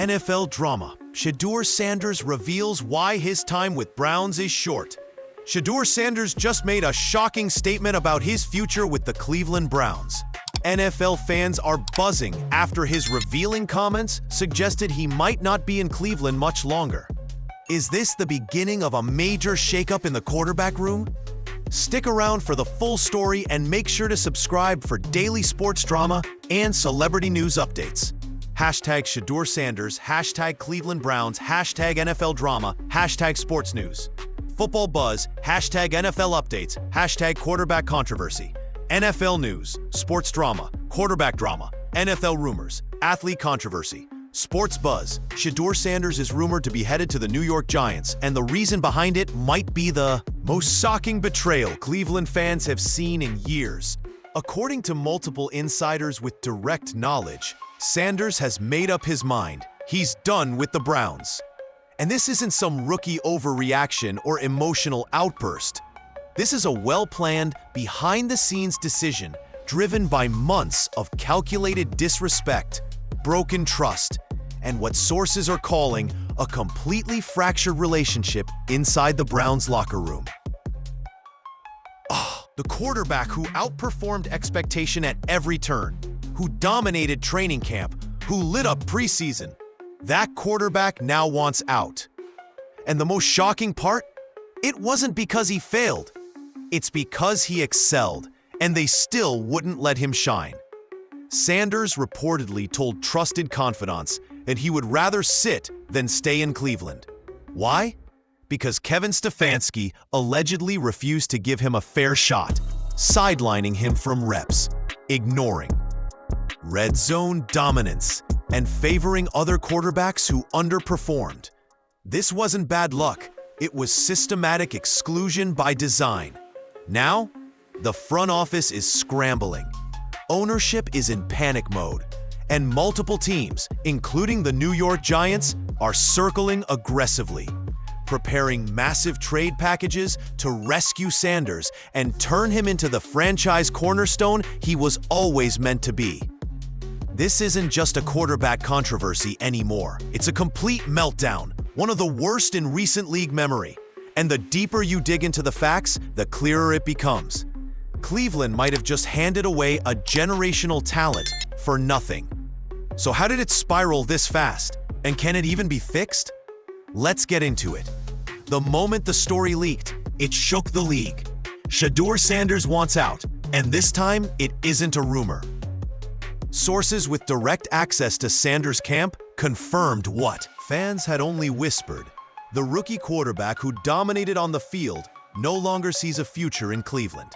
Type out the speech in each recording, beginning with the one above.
NFL drama. Shedeur Sanders reveals why his time with Browns is short. Shedeur Sanders just made a shocking statement about his future with the Cleveland Browns. NFL fans are buzzing after his revealing comments suggested he might not be in Cleveland much longer. Is this the beginning of a major shakeup in the quarterback room? Stick around for the full story and make sure to subscribe for daily sports drama and celebrity news updates. Hashtag Shedeur Sanders, hashtag Cleveland Browns, hashtag NFL drama, hashtag sports news. Football buzz, hashtag NFL updates, hashtag quarterback controversy. NFL news, sports drama, quarterback drama, NFL rumors, athlete controversy. Sports buzz, Shedeur Sanders is rumored to be headed to the New York Giants, and the reason behind it might be the most shocking betrayal Cleveland fans have seen in years. According to multiple insiders with direct knowledge, Sanders has made up his mind. He's done with the Browns. And this isn't some rookie overreaction or emotional outburst. This is a well-planned, behind-the-scenes decision driven by months of calculated disrespect, broken trust, and what sources are calling a completely fractured relationship inside the Browns locker room. The quarterback who outperformed expectation at every turn, who dominated training camp, who lit up preseason. That quarterback now wants out. And the most shocking part? It wasn't because he failed. It's because he excelled, and they still wouldn't let him shine. Sanders reportedly told trusted confidants that he would rather sit than stay in Cleveland. Why? Because Kevin Stefanski allegedly refused to give him a fair shot, sidelining him from reps, ignoring red zone dominance, and favoring other quarterbacks who underperformed. This wasn't bad luck, it was systematic exclusion by design. Now, the front office is scrambling. Ownership is in panic mode, and multiple teams, including the New York Giants, are circling aggressively, preparing massive trade packages to rescue Sanders and turn him into the franchise cornerstone he was always meant to be. This isn't just a quarterback controversy anymore. It's a complete meltdown, one of the worst in recent league memory. And the deeper you dig into the facts, the clearer it becomes. Cleveland might have just handed away a generational talent for nothing. So how did it spiral this fast? And can it even be fixed? Let's get into it. The moment the story leaked, it shook the league. Shedeur Sanders wants out, and this time it isn't a rumor. Sources with direct access to Sanders' camp confirmed what fans had only whispered. The rookie quarterback who dominated on the field no longer sees a future in Cleveland.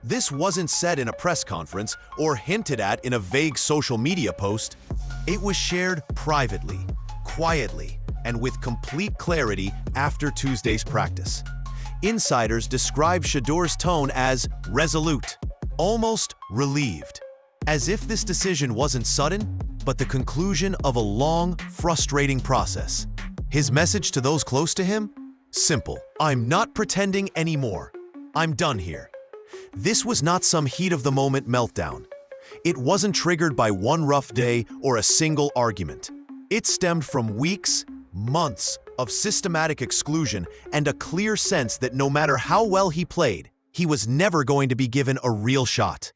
This wasn't said in a press conference or hinted at in a vague social media post. It was shared privately, quietly, and with complete clarity after Tuesday's practice. Insiders describe Shadeur's tone as resolute, almost relieved, as if this decision wasn't sudden, but the conclusion of a long, frustrating process. His message to those close to him? Simple. I'm not pretending anymore. I'm done here. This was not some heat-of-the-moment meltdown. It wasn't triggered by one rough day or a single argument. It stemmed from weeks, months of systematic exclusion and a clear sense that no matter how well he played, he was never going to be given a real shot.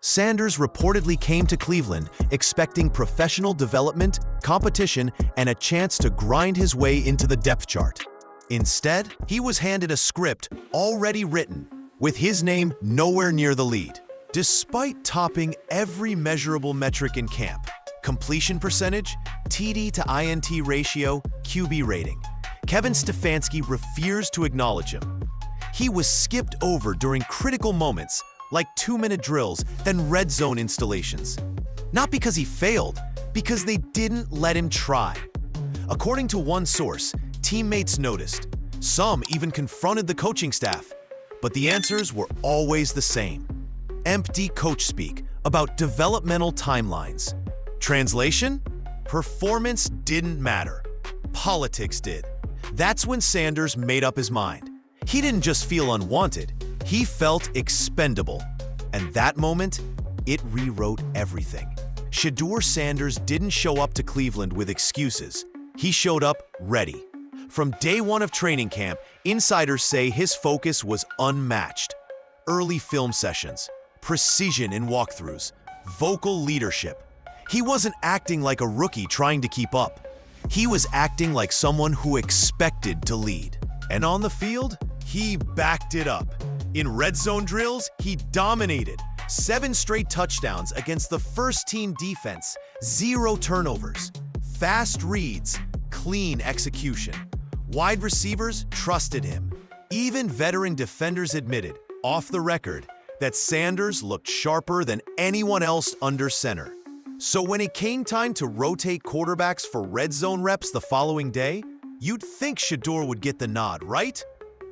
Sanders reportedly came to Cleveland expecting professional development, competition, and a chance to grind his way into the depth chart. Instead, he was handed a script already written, with his name nowhere near the lead. Despite topping every measurable metric in camp, completion percentage, TD to INT ratio, QB rating, Kevin Stefanski refused to acknowledge him. He was skipped over during critical moments, like 2-minute drills, then red zone installations. Not because he failed, because they didn't let him try. According to one source, teammates noticed. Some even confronted the coaching staff. But the answers were always the same. Empty coach speak about developmental timelines. Translation? Performance didn't matter. Politics did. That's when Sanders made up his mind. He didn't just feel unwanted, he felt expendable. And that moment, it rewrote everything. Shedeur Sanders didn't show up to Cleveland with excuses. He showed up ready. From day one of training camp, insiders say his focus was unmatched. Early film sessions, precision in walkthroughs, vocal leadership. He wasn't acting like a rookie trying to keep up. He was acting like someone who expected to lead. And on the field, he backed it up. In red zone drills, he dominated. 7 straight touchdowns against the first-team defense, 0 turnovers, fast reads, clean execution. Wide receivers trusted him. Even veteran defenders admitted, off the record, that Sanders looked sharper than anyone else under center. So when it came time to rotate quarterbacks for red zone reps the following day, you'd think Shaduer would get the nod, right?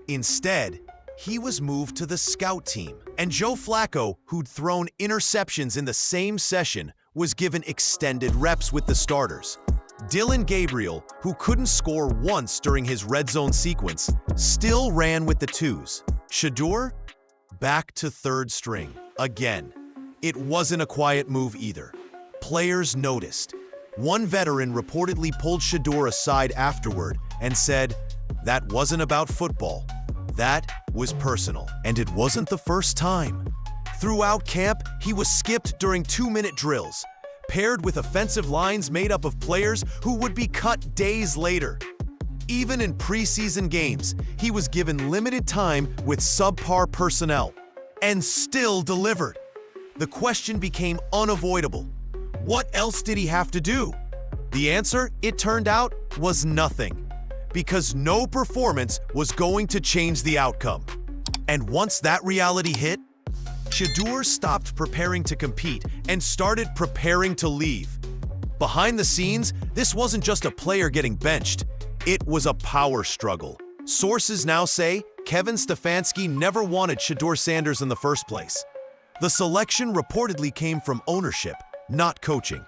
Instead, he was moved to the scout team. And Joe Flacco, who'd thrown interceptions in the same session, was given extended reps with the starters. Dillon Gabriel, who couldn't score once during his red zone sequence, still ran with the twos. Shaduer, back to third string, again. It wasn't a quiet move either. Players noticed. One veteran reportedly pulled Shaduer aside afterward and said, "That wasn't about football. That was personal." And it wasn't the first time. Throughout camp, he was skipped during 2-minute drills, paired with offensive lines made up of players who would be cut days later. Even in preseason games, he was given limited time with subpar personnel, and still delivered. The question became unavoidable. What else did he have to do? The answer, it turned out, was nothing, because no performance was going to change the outcome. And once that reality hit, Shaduer stopped preparing to compete and started preparing to leave. Behind the scenes, this wasn't just a player getting benched, it was a power struggle. Sources now say Kevin Stefanski never wanted Shedeur Sanders in the first place. The selection reportedly came from ownership, not coaching.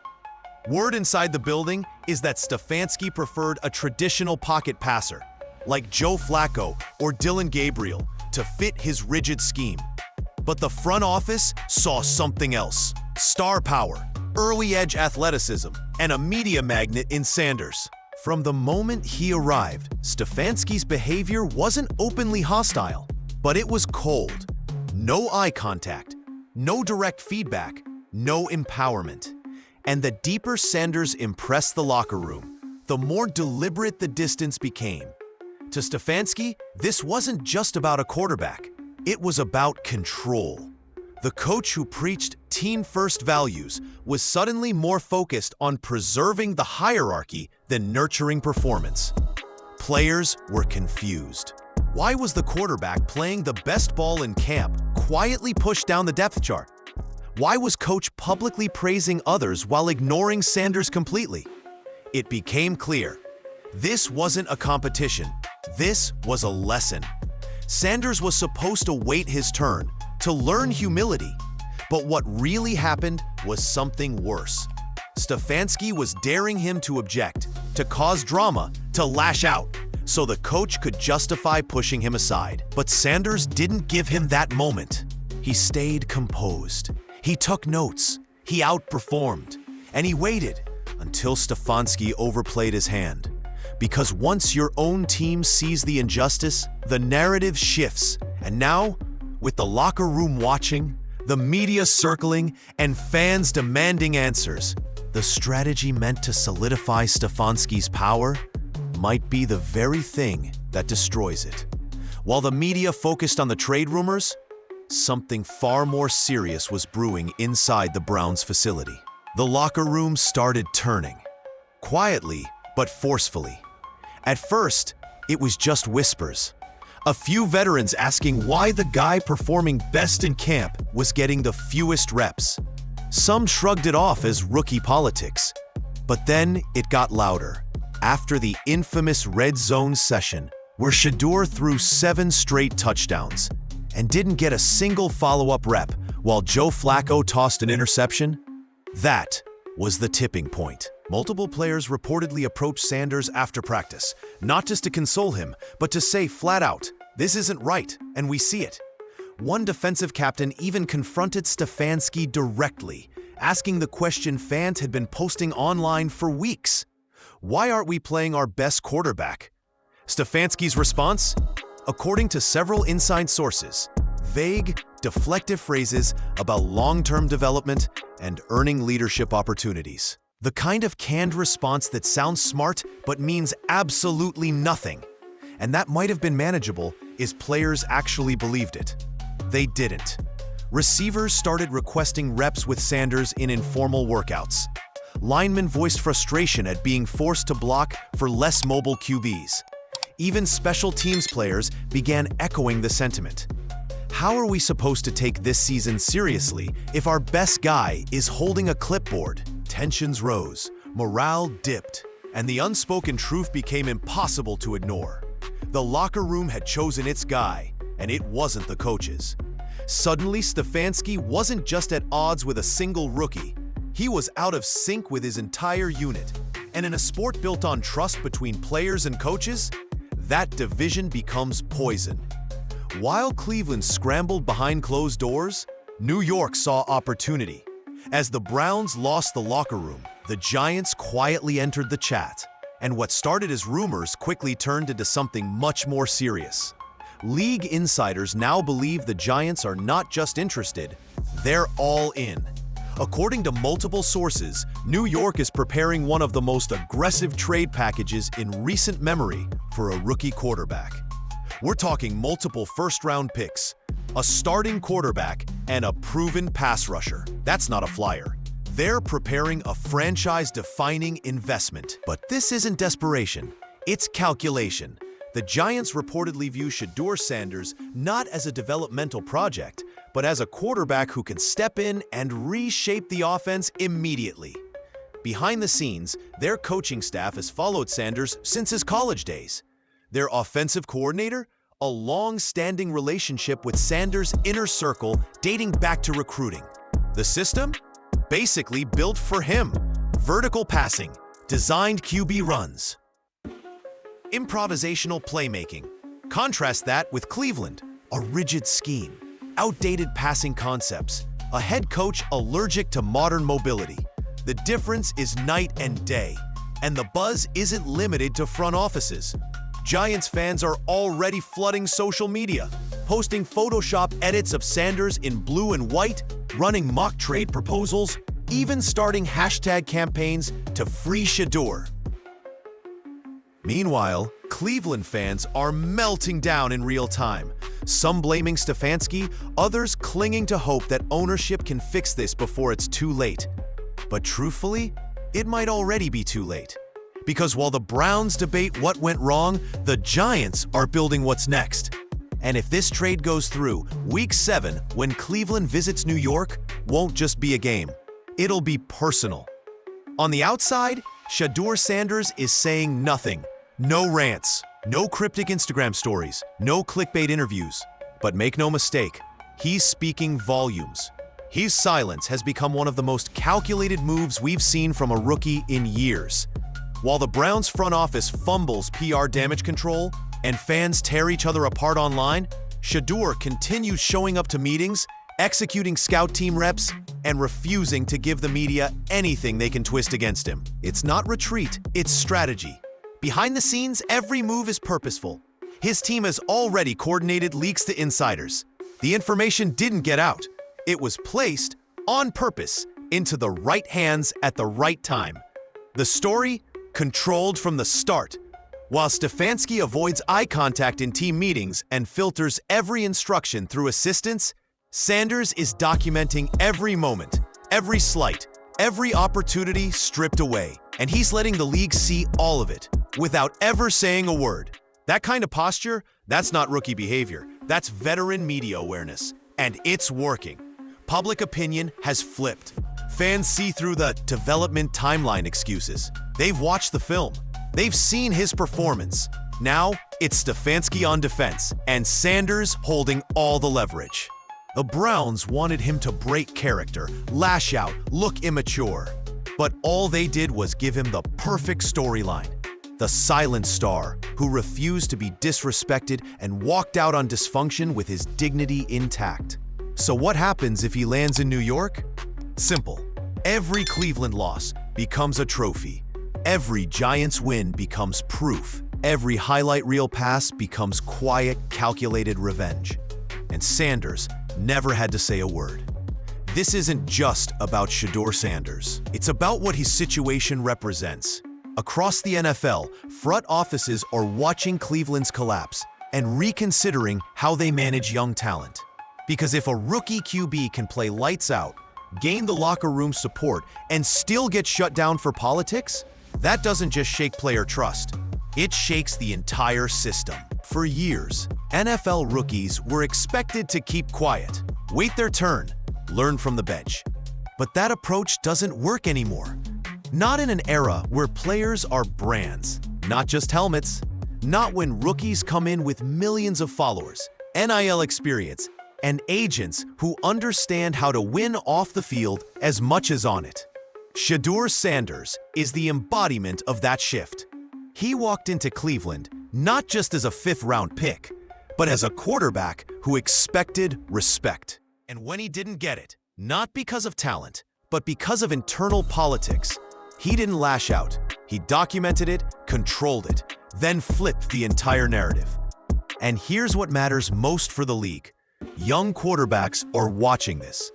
Word inside the building is that Stefanski preferred a traditional pocket passer, like Joe Flacco or Dillon Gabriel, to fit his rigid scheme. But the front office saw something else: star power, early edge athleticism, and a media magnet in Sanders. From the moment he arrived, Stefanski's behavior wasn't openly hostile, but it was cold. No eye contact, no direct feedback, no empowerment. And the deeper Sanders impressed the locker room, the more deliberate the distance became. To Stefanski, this wasn't just about a quarterback. It was about control. The coach who preached team-first values was suddenly more focused on preserving the hierarchy than nurturing performance. Players were confused. Why was the quarterback playing the best ball in camp quietly pushed down the depth chart? Why was coach publicly praising others while ignoring Sanders completely? It became clear. This wasn't a competition. This was a lesson. Sanders was supposed to wait his turn, to learn humility. But what really happened was something worse. Stefanski was daring him to object, to cause drama, to lash out, so the coach could justify pushing him aside. But Sanders didn't give him that moment. He stayed composed. He took notes. He outperformed. And he waited until Stefanski overplayed his hand. Because once your own team sees the injustice, the narrative shifts. And now, with the locker room watching, the media circling, and fans demanding answers, the strategy meant to solidify Stefanski's power might be the very thing that destroys it. While the media focused on the trade rumors, something far more serious was brewing inside the Browns facility. The locker room started turning, quietly but forcefully. At first, it was just whispers. A few veterans asking why the guy performing best in camp was getting the fewest reps. Some shrugged it off as rookie politics. But then it got louder. After the infamous red zone session, where Shaduer threw 7 straight touchdowns and didn't get a single follow-up rep while Joe Flacco tossed an interception, that was the tipping point. Multiple players reportedly approached Sanders after practice, not just to console him, but to say flat out, "This isn't right, and we see it." One defensive captain even confronted Stefanski directly, asking the question fans had been posting online for weeks. Why aren't we playing our best quarterback? Stefanski's response? According to several inside sources, vague, deflective phrases about long-term development and earning leadership opportunities. The kind of canned response that sounds smart but means absolutely nothing. And that might have been manageable if players actually believed it. They didn't. Receivers started requesting reps with Sanders in informal workouts. Linemen voiced frustration at being forced to block for less mobile QBs. Even special teams players began echoing the sentiment. How are we supposed to take this season seriously if our best guy is holding a clipboard? Tensions rose, morale dipped, and the unspoken truth became impossible to ignore. The locker room had chosen its guy, and it wasn't the coaches. Suddenly, Stefanski wasn't just at odds with a single rookie. He was out of sync with his entire unit. And in a sport built on trust between players and coaches, that division becomes poison. While Cleveland scrambled behind closed doors, New York saw opportunity. As the Browns lost the locker room, the Giants quietly entered the chat. And what started as rumors quickly turned into something much more serious. League insiders now believe the Giants are not just interested, they're all in. According to multiple sources, New York is preparing one of the most aggressive trade packages in recent memory for a rookie quarterback. We're talking multiple first-round picks, a starting quarterback, and a proven pass rusher. That's not a flyer. They're preparing a franchise-defining investment. But this isn't desperation, it's calculation. The Giants reportedly view Shedeur Sanders not as a developmental project, but as a quarterback who can step in and reshape the offense immediately. Behind the scenes, their coaching staff has followed Sanders since his college days. Their offensive coordinator? A long-standing relationship with Sanders' inner circle dating back to recruiting. The system? Basically built for him. Vertical passing, designed QB runs. Improvisational playmaking. Contrast that with Cleveland, a rigid scheme, outdated passing concepts, a head coach allergic to modern mobility. The difference is night and day, and the buzz isn't limited to front offices. Giants fans are already flooding social media, posting Photoshop edits of Sanders in blue and white, running mock trade proposals, even starting hashtag campaigns to free Shaduer. Meanwhile, Cleveland fans are melting down in real time, some blaming Stefanski, others clinging to hope that ownership can fix this before it's too late. But truthfully, it might already be too late. Because while the Browns debate what went wrong, the Giants are building what's next. And if this trade goes through, Week 7, when Cleveland visits New York, won't just be a game. It'll be personal. On the outside, Shedeur Sanders is saying nothing. No rants, no cryptic Instagram stories, no clickbait interviews. But make no mistake, he's speaking volumes. His silence has become one of the most calculated moves we've seen from a rookie in years. While the Browns front office fumbles PR damage control and fans tear each other apart online, Shaduer continues showing up to meetings, executing scout team reps, and refusing to give the media anything they can twist against him. It's not retreat, it's strategy. Behind the scenes, every move is purposeful. His team has already coordinated leaks to insiders. The information didn't get out. It was placed, on purpose, into the right hands at the right time. The story? Controlled from the start. While Stefanski avoids eye contact in team meetings and filters every instruction through assistants, Sanders is documenting every moment, every slight, every opportunity stripped away. And he's letting the league see all of it, without ever saying a word. That kind of posture, that's not rookie behavior. That's veteran media awareness. And it's working. Public opinion has flipped. Fans see through the development timeline excuses. They've watched the film. They've seen his performance. Now, it's Stefanski on defense, and Sanders holding all the leverage. The Browns wanted him to break character, lash out, look immature. But all they did was give him the perfect storyline. The silent star who refused to be disrespected and walked out on dysfunction with his dignity intact. So what happens if he lands in New York? Simple. Every Cleveland loss becomes a trophy. Every Giants win becomes proof. Every highlight reel pass becomes quiet, calculated revenge. And Sanders never had to say a word. This isn't just about Shedeur Sanders. It's about what his situation represents. Across the NFL, front offices are watching Cleveland's collapse and reconsidering how they manage young talent. Because if a rookie QB can play lights out, gain the locker room support, and still get shut down for politics, that doesn't just shake player trust. It shakes the entire system. For years, NFL rookies were expected to keep quiet, wait their turn, learn from the bench. But that approach doesn't work anymore. Not in an era where players are brands, not just helmets. Not when rookies come in with millions of followers, NIL experience, and agents who understand how to win off the field as much as on it. Shedeur Sanders is the embodiment of that shift. He walked into Cleveland not just as a fifth-round pick, but as a quarterback who expected respect. And when he didn't get it, not because of talent, but because of internal politics, he didn't lash out. He documented it, controlled it, then flipped the entire narrative. And here's what matters most for the league. Young quarterbacks are watching this.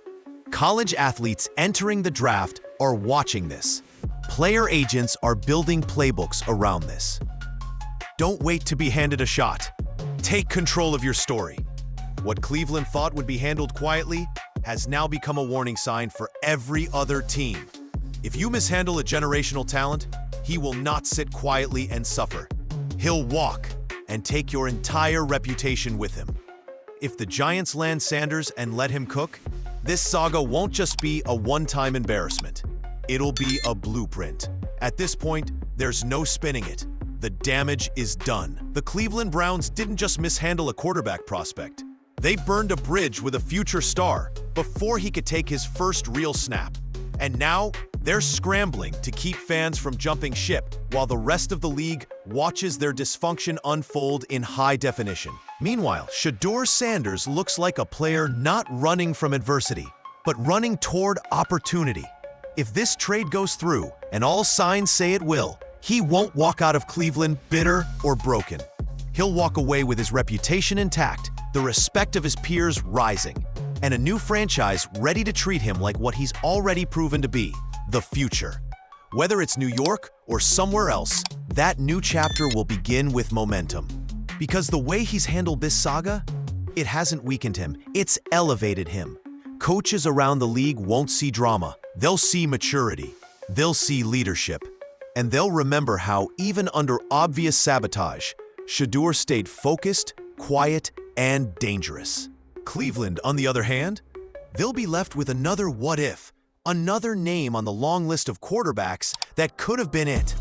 College athletes entering the draft are watching this. Player agents are building playbooks around this. Don't wait to be handed a shot. Take control of your story. What Cleveland thought would be handled quietly has now become a warning sign for every other team. If you mishandle a generational talent, he will not sit quietly and suffer. He'll walk and take your entire reputation with him. If the Giants land Sanders and let him cook, this saga won't just be a one-time embarrassment. It'll be a blueprint. At this point, there's no spinning it. The damage is done. The Cleveland Browns didn't just mishandle a quarterback prospect. They burned a bridge with a future star before he could take his first real snap. And now, they're scrambling to keep fans from jumping ship while the rest of the league watches their dysfunction unfold in high definition. Meanwhile, Shedeur Sanders looks like a player not running from adversity, but running toward opportunity. If this trade goes through, and all signs say it will, he won't walk out of Cleveland bitter or broken. He'll walk away with his reputation intact, the respect of his peers rising, and a new franchise ready to treat him like what he's already proven to be, the future. Whether it's New York or somewhere else, that new chapter will begin with momentum. Because the way he's handled this saga, it hasn't weakened him, it's elevated him. Coaches around the league won't see drama, they'll see maturity, they'll see leadership, and they'll remember how, even under obvious sabotage, Shaduer stayed focused, quiet, and dangerous. Cleveland, on the other hand, they'll be left with another what if, another name on the long list of quarterbacks that could have been it,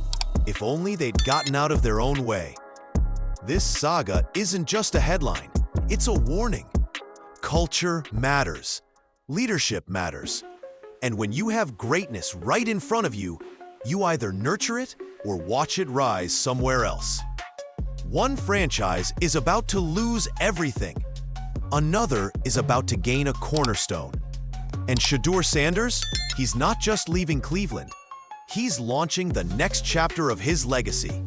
if only they'd gotten out of their own way. This saga isn't just a headline, it's a warning. Culture matters. Leadership matters. And when you have greatness right in front of you, you either nurture it or watch it rise somewhere else. One franchise is about to lose everything. Another is about to gain a cornerstone. And Shedeur Sanders, he's not just leaving Cleveland. He's launching the next chapter of his legacy.